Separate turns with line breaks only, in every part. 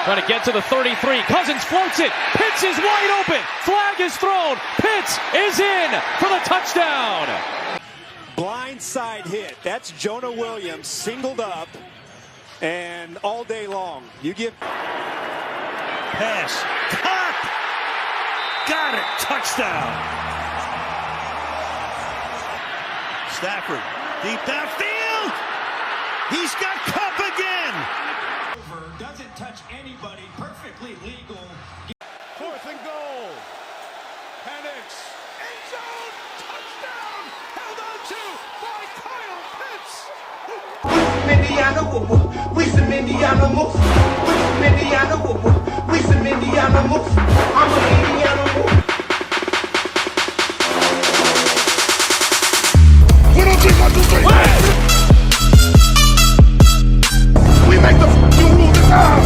Trying to get to the 33. Cousins floats it. Pitts is wide open. Flag is thrown. Pitts is in for the touchdown.
Blindside hit. That's Jonah Williams singled up and all day long. You give
pass. Caught. Got it. Touchdown. Stafford deep downfield. He's got Cup again.
Doesn't touch anybody. Perfectly legal.
4th and goal. Penix. End zone. Touchdown. Held on to by Kyle Pitts.
We some Indiana moves. We some Indiana moves. We some Indiana moves. I'm an Indiana move.
We don't take 1, 2, 3. We make the f***ing rule this time.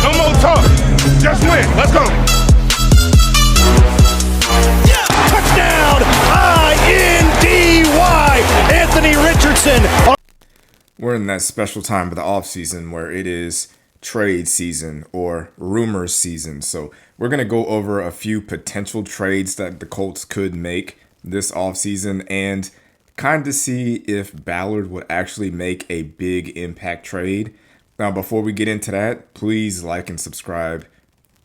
No more talk. Just win. Let's go.
Yeah. Touchdown. I-N-D-Y. Anthony Richardson.
We're in that special time of the offseason where it is trade season or rumors season. So we're going to go over a few potential trades that the Colts could make this offseason and kind of see if Ballard would actually make a big impact trade. Now, before we get into that, please like and subscribe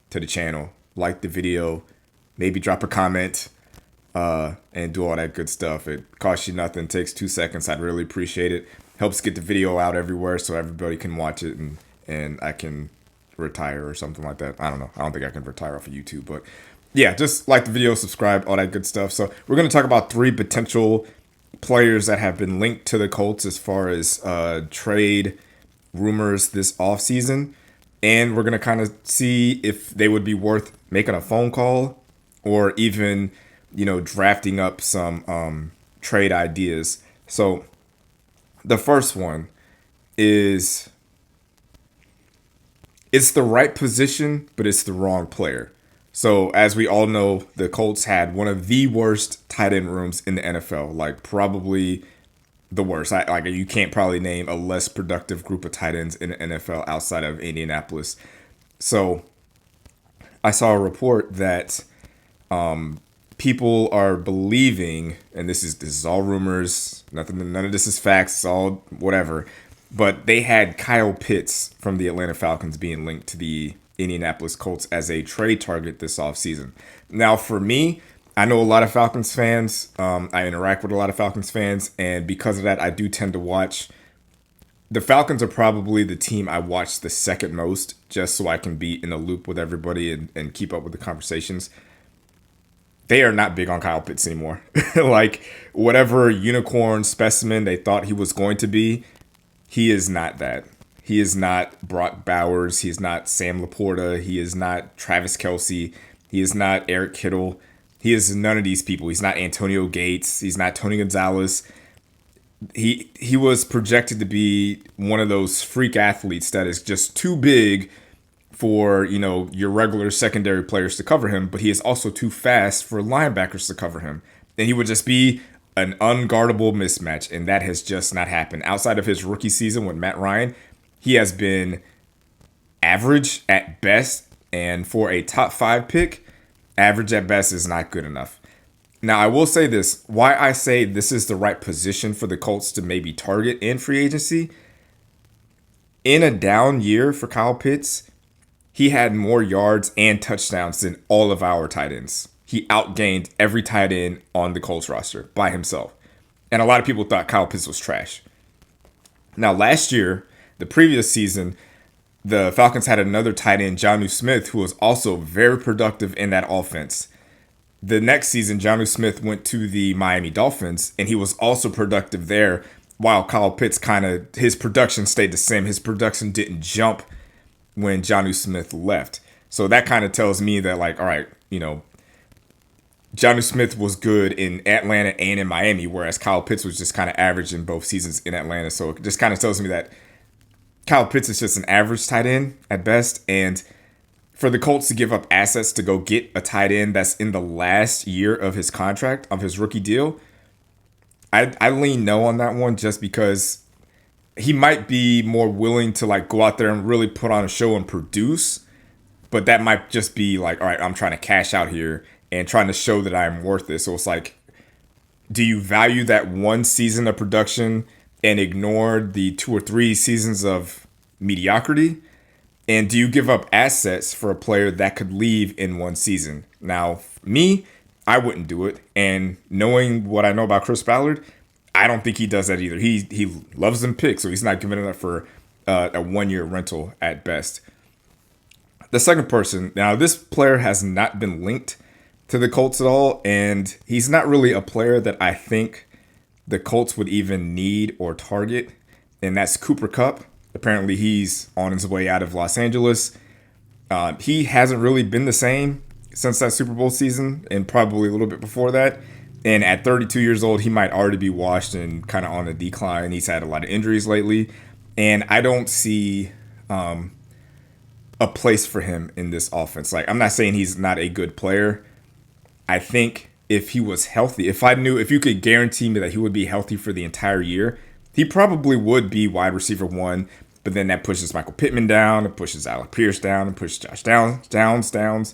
to the channel. Like the video, maybe drop a comment, and do all that good stuff. It costs you nothing, takes 2 seconds. I'd really appreciate it. Helps get the video out everywhere so everybody can watch it and I can retire or something like that. I don't know. I don't think I can retire off of YouTube, but yeah, just like the video, subscribe, all that good stuff. So we're going to talk about 3 potential players that have been linked to the Colts as far as trade rumors this offseason. And we're going to kind of see if they would be worth making a phone call or even, drafting up some trade ideas. So the first one is it's the right position, but it's the wrong player. So as we all know, the Colts had one of the worst tight end rooms in the NFL, like probably the worst. You can't probably name a less productive group of tight ends in the NFL outside of Indianapolis. So I saw a report that people are believing, and this is all rumors, none of this is facts, it's all whatever, but they had Kyle Pitts from the Atlanta Falcons being linked to the Indianapolis Colts as a trade target this offseason. Now, for me, I know a lot of Falcons fans. I interact with a lot of Falcons fans, and because of that, I do tend to watch. The Falcons are probably the team I watch the second most, just so I can be in a loop with everybody and keep up with the conversations. They are not big on Kyle Pitts anymore. Like, whatever unicorn specimen they thought he was going to be, he is not that. He is not Brock Bowers. He is not Sam Laporta. He is not Travis Kelce. He is not Eric Kittle. He is none of these people. He's not Antonio Gates. He's not Tony Gonzalez. He was projected to be one of those freak athletes that is just too big for, your regular secondary players to cover him, but he is also too fast for linebackers to cover him. And he would just be an unguardable mismatch, and that has just not happened. Outside of his rookie season with Matt Ryan, he has been average at best, and for a top 5 pick, average at best is not good enough. Now, I will say this. Why I say this is the right position for the Colts to maybe target in free agency. In a down year for Kyle Pitts, he had more yards and touchdowns than all of our tight ends. He outgained every tight end on the Colts roster by himself. And a lot of people thought Kyle Pitts was trash. Now, last year, the previous season, the Falcons had another tight end, Jonnu Smith, who was also very productive in that offense. The next season, Jonnu Smith went to the Miami Dolphins, and he was also productive there, while Kyle Pitts his production stayed the same. His production didn't jump when Jonnu Smith left. So that kind of tells me that, all right, Jonnu Smith was good in Atlanta and in Miami, whereas Kyle Pitts was just kind of average in both seasons in Atlanta. So it just kind of tells me that Kyle Pitts is just an average tight end at best. And for the Colts to give up assets to go get a tight end that's in the last year of his contract, of his rookie deal, I lean no on that one, just because he might be more willing to like go out there and really put on a show and produce, but that might just be like, all right, I'm trying to cash out here and trying to show that I'm worth it. So it's like, do you value that one season of production and ignore the 2 or 3 seasons of mediocrity? And do you give up assets for a player that could leave in one season? Now, me, I wouldn't do it. And knowing what I know about Chris Ballard, I don't think he does that either. He loves them picks, so he's not giving it up for a 1-year rental at best. The second person, now this player has not been linked to the Colts at all, and he's not really a player that I think the Colts would even need or target, and that's Cooper Kupp. Apparently he's on his way out of Los Angeles. He hasn't really been the same since that Super Bowl season, and probably a little bit before that. And at 32 years old, he might already be washed and kind of on the decline. He's had a lot of injuries lately, and I don't see a place for him in this offense. Like, I'm not saying he's not a good player. I think if he was healthy, if you could guarantee me that he would be healthy for the entire year, he probably would be wide receiver 1. But then that pushes Michael Pittman down, it pushes Alec Pierce down, it pushes Josh Downs.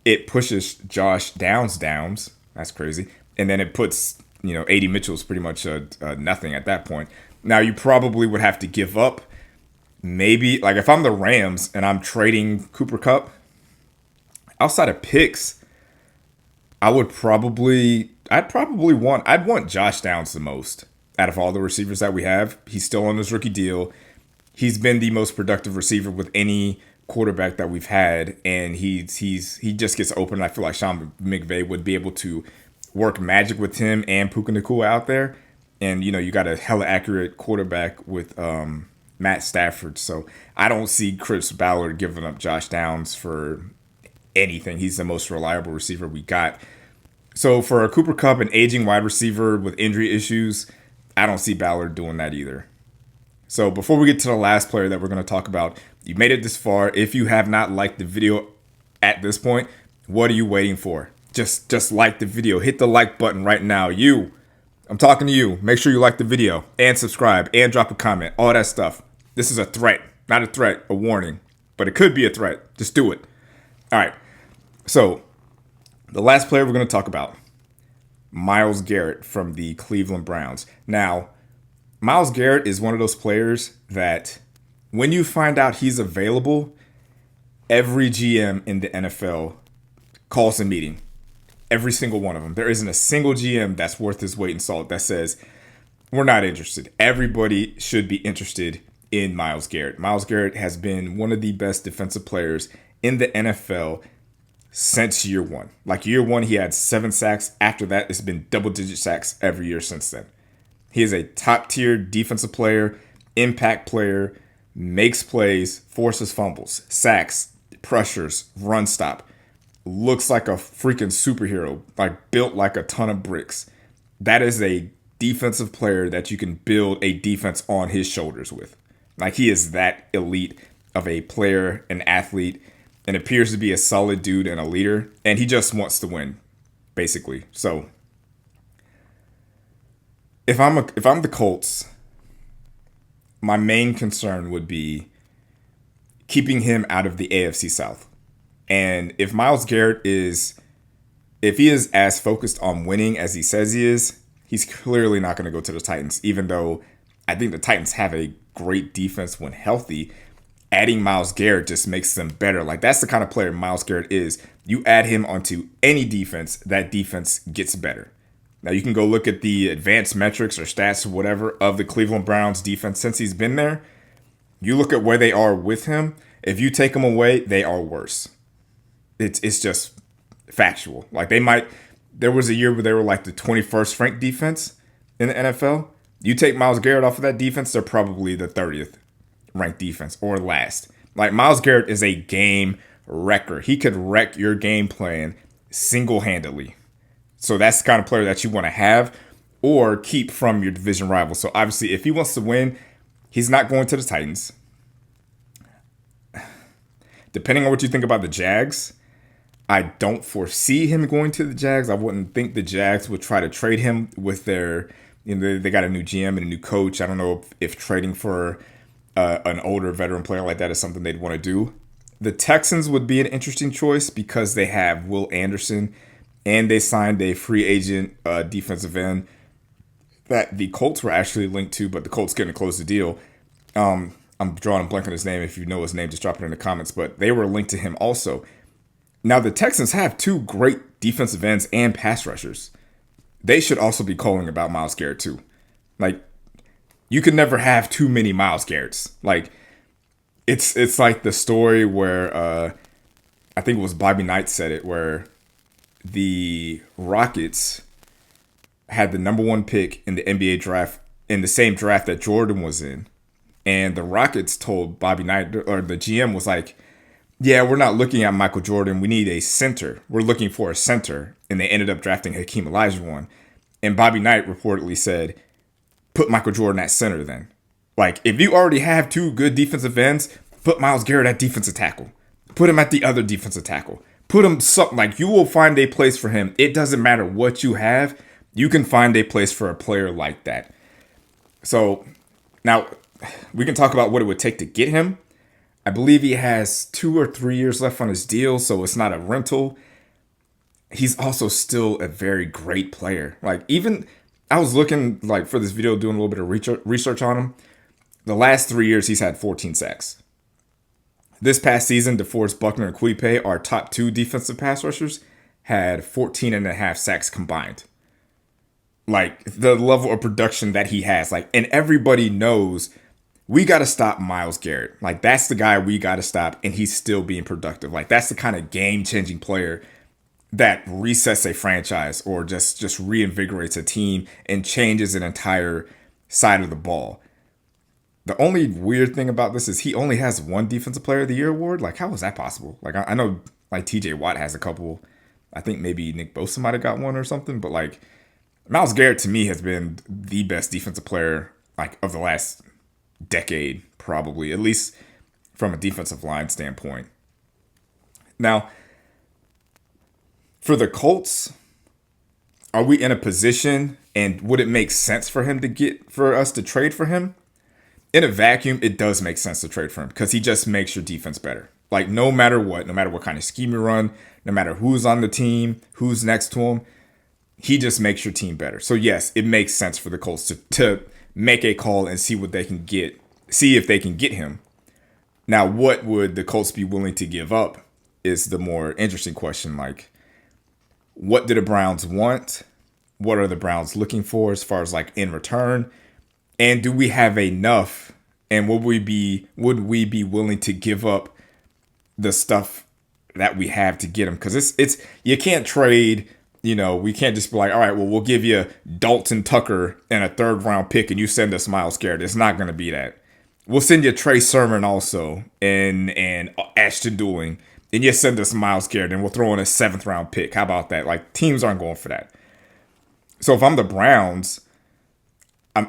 It pushes Josh Downs. That's crazy. And then it puts, A.D. Mitchell's pretty much nothing at that point. Now, you probably would have to give up maybe, like if I'm the Rams and I'm trading Cooper Kupp, outside of picks, I'd want Josh Downs the most out of all the receivers that we have. He's still on his rookie deal. He's been the most productive receiver with any quarterback that we've had, and he just gets open. I feel like Sean McVay would be able to work magic with him and Puka Nacua out there. And, you got a hella accurate quarterback with Matt Stafford. So I don't see Chris Ballard giving up Josh Downs for anything. He's the most reliable receiver we got. So for a Cooper Kupp, an aging wide receiver with injury issues, I don't see Ballard doing that either. So before we get to the last player that we're going to talk about, you made it this far. If you have not liked the video at this point, what are you waiting for? Just like the video. Hit the like button right now. I'm talking to you. Make sure you like the video and subscribe and drop a comment. All that stuff. This is a threat. Not a threat, a warning. But it could be a threat. Just do it. All right. So the last player we're going to talk about, Myles Garrett from the Cleveland Browns. Now, Myles Garrett is one of those players that when you find out he's available, every GM in the NFL calls a meeting. Every single one of them. There isn't a single GM that's worth his weight in salt that says, we're not interested. Everybody should be interested in Myles Garrett. Myles Garrett has been one of the best defensive players in the NFL since year 1. Like year 1, he had 7 sacks. After that, it's been double-digit sacks every year since then. He is a top-tier defensive player, impact player, makes plays, forces fumbles, sacks, pressures, run stop. Looks like a freaking superhero, like built like a ton of bricks. That is a defensive player that you can build a defense on his shoulders with. Like he is that elite of a player, an athlete, and appears to be a solid dude and a leader. And he just wants to win, basically. So if I'm the Colts, my main concern would be keeping him out of the AFC South. And if Myles Garrett is as focused on winning as he says he is, he's clearly not going to go to the Titans, even though I think the Titans have a great defense when healthy. Adding Myles Garrett just makes them better. Like that's the kind of player Myles Garrett is. You add him onto any defense, that defense gets better. Now you can go look at the advanced metrics or stats or whatever of the Cleveland Browns defense since he's been there. You look at where they are with him. If you take him away, they are worse. It's just factual. Like there was a year where they were like the 21st ranked defense in the NFL. You take Myles Garrett off of that defense, they're probably the 30th ranked defense or last. Like Myles Garrett is a game wrecker. He could wreck your game plan single-handedly. So that's the kind of player that you want to have or keep from your division rival. So obviously if he wants to win, he's not going to the Titans. Depending on what you think about the Jags, I don't foresee him going to the Jags. I wouldn't think the Jags would try to trade him with their They got a new GM and a new coach. I don't know if trading for an older veteran player like that is something they'd want to do. The Texans would be an interesting choice because they have Will Anderson and they signed a free agent defensive end that the Colts were actually linked to, but the Colts couldn't close the deal. I'm drawing a blank on his name. If you know his name, just drop it in the comments. But they were linked to him also. Now, the Texans have two great defensive ends and pass rushers. They should also be calling about Myles Garrett too. Like, you could never have too many Myles Garretts. Like, it's like the story where I think it was Bobby Knight said it, where the Rockets had the number 1 pick in the NBA draft in the same draft that Jordan was in. And the Rockets told Bobby Knight, or the GM was like, yeah, we're not looking at Michael Jordan. We need a center. We're looking for a center. And they ended up drafting Hakeem Olajuwon. And Bobby Knight reportedly said, put Michael Jordan at center then. Like, if you already have two good defensive ends, put Myles Garrett at defensive tackle. Put him at the other defensive tackle. Put him something, like, you will find a place for him. It doesn't matter what you have. You can find a place for a player like that. So, now, we can talk about what it would take to get him. I believe he has 2 or 3 years left on his deal, so it's not a rental. He's also still a very great player. Like, even, I was looking, like, for this video, doing a little bit of research on him. The last 3 years, he's had 14 sacks. This past season, DeForest Buckner and Quidpe, our top 2 defensive pass rushers, had 14.5 sacks combined. Like, the level of production that he has. Like, and everybody knows we got to stop Myles Garrett. Like, that's the guy we got to stop, and he's still being productive. Like, that's the kind of game-changing player that resets a franchise or just reinvigorates a team and changes an entire side of the ball. The only weird thing about this is he only has 1 Defensive Player of the Year award. Like, how is that possible? Like, I know, like, TJ Watt has a couple. I think maybe Nick Bosa might have got one or something. But, like, Myles Garrett, to me, has been the best defensive player, like, of the last decade, probably, at least from a defensive line standpoint. Now, for the Colts, are we in a position, and would it make sense for us to trade for him? In a vacuum, it does make sense to trade for him because he just makes your defense better. Like, no matter what kind of scheme you run, no matter who's on the team, who's next to him, he just makes your team better. So yes, it makes sense for the Colts to make a call and see what they can get, see if they can get him. Now, what would the Colts be willing to give up is the more interesting question. Like, what do the Browns want? What are the Browns looking for as far as, like, in return? And do we have enough? And would we be willing to give up the stuff that we have to get him? Because it's you can't trade. You know, we can't just be like, all right, well, we'll give you Dalton Tucker and a 3rd round pick, and you send us Myles Garrett. It's not going to be that. We'll send you Trey Sermon also and Ashton Dulling, and you send us Myles Garrett, and we'll throw in a 7th round pick. How about that? Like, teams aren't going for that. So if I'm the Browns, I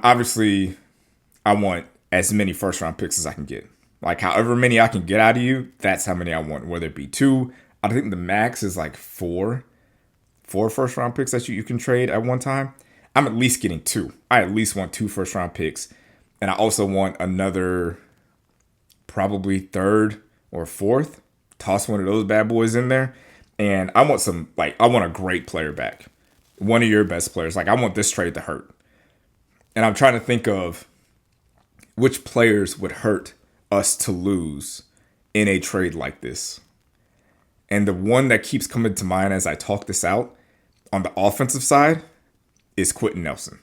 want as many 1st round picks as I can get. Like, however many I can get out of you, that's how many I want. Whether it be 2, I think the max is like 4 1st round picks that you can trade at one time. I'm at least getting 2. I at least want 2 1st round picks. And I also want another probably 3rd or 4th. Toss one of those bad boys in there. And I want I want a great player back. One of your best players. Like, I want this trade to hurt. And I'm trying to think of which players would hurt us to lose in a trade like this. And the one that keeps coming to mind as I talk this out on the offensive side is Quentin Nelson.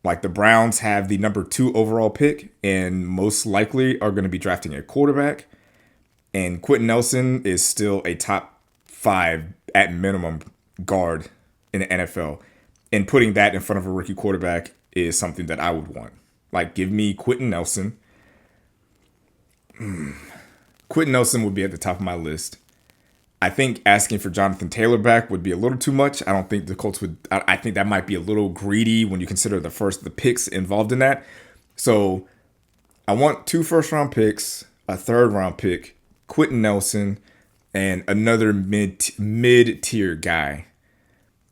Like, the Browns have the number 2 overall pick and most likely are going to be drafting a quarterback. And Quentin Nelson is still a top 5 at minimum guard in the NFL. And putting that in front of a rookie quarterback is something that I would want. Like, give me Quentin Nelson. Quentin Nelson would be at the top of my list. I think asking for Jonathan Taylor back would be a little too much. I don't think the Colts would. I think that might be a little greedy when you consider the picks involved in that. So I want 2 1st round picks, a 3rd round pick, Quentin Nelson, and another mid-tier guy.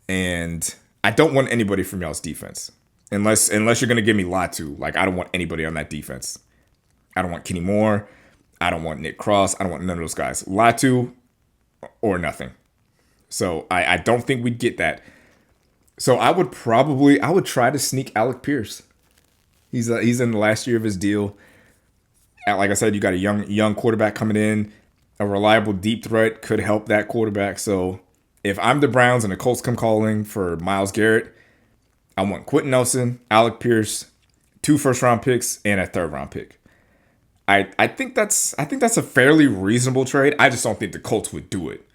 And I don't want anybody from y'all's defense. Unless you're going to give me Latu. Like, I don't want anybody on that defense. I don't want Kenny Moore. I don't want Nick Cross. I don't want none of those guys. Latu or nothing. So I don't think we'd get that. So I would try to sneak Alec Pierce. He's in the last year of his deal. Like I said, you got a young quarterback coming in. A reliable deep threat could help that quarterback. So if I'm the Browns and the Colts come calling for Myles Garrett, I want Quentin Nelson, Alec Pierce, 2 first-round picks, and a 3rd-round pick. I think that's a fairly reasonable trade. I just don't think the Colts would do it.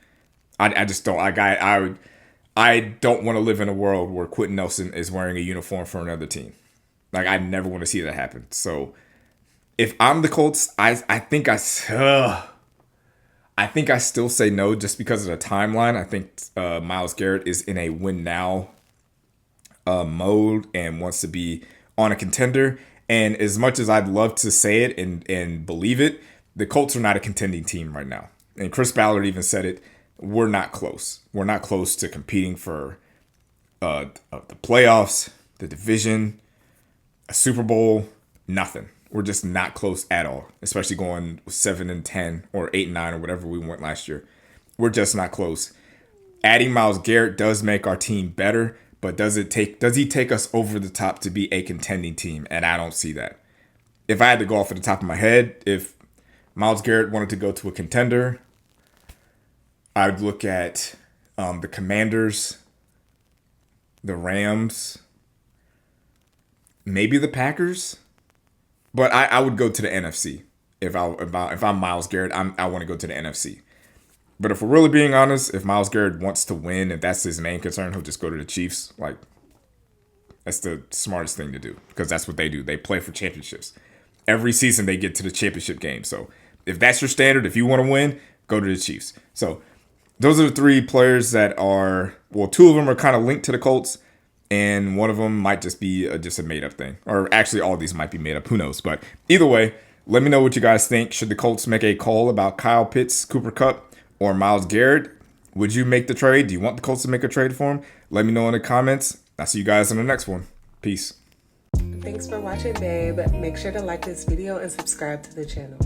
I just don't. I don't want to live in a world where Quentin Nelson is wearing a uniform for another team. Like, I never want to see that happen. So if I'm the Colts, I think I still say no just because of the timeline. I think Myles Garrett is in a win now mode and wants to be on a contender. And as much as I'd love to say it and believe it, the Colts are not a contending team right now. And Chris Ballard even said it. We're not close. We're not close to competing for the playoffs, the division, a Super Bowl, nothing. We're just not close at all, especially going 7-10 or 8-9 or whatever we went last year. We're just not close. Adding Myles Garrett does make our team better, but does he take us over the top to be a contending team? And I don't see that. If I had to go off at the top of my head, if Myles Garrett wanted to go to a contender, I would look at the Commanders, the Rams, maybe the Packers. But I would go to the NFC. If I'm Myles Garrett, I want to go to the NFC. But if we're really being honest, if Myles Garrett wants to win, if that's his main concern, he'll just go to the Chiefs. Like, that's the smartest thing to do because that's what they do. They play for championships. Every season they get to the championship game. So if that's your standard, if you want to win, go to the Chiefs. So those are the 3 players that are, well, 2 of them are kind of linked to the Colts. And one of them might just be just a made-up thing. Or actually, all these might be made up. Who knows? But either way, let me know what you guys think. Should the Colts make a call about Kyle Pitts, Cooper Kupp, or Myles Garrett? Would you make the trade? Do you want the Colts to make a trade for him? Let me know in the comments. I'll see you guys in the next one. Peace.
Thanks for watching, babe. Make sure to like this video and subscribe to the channel.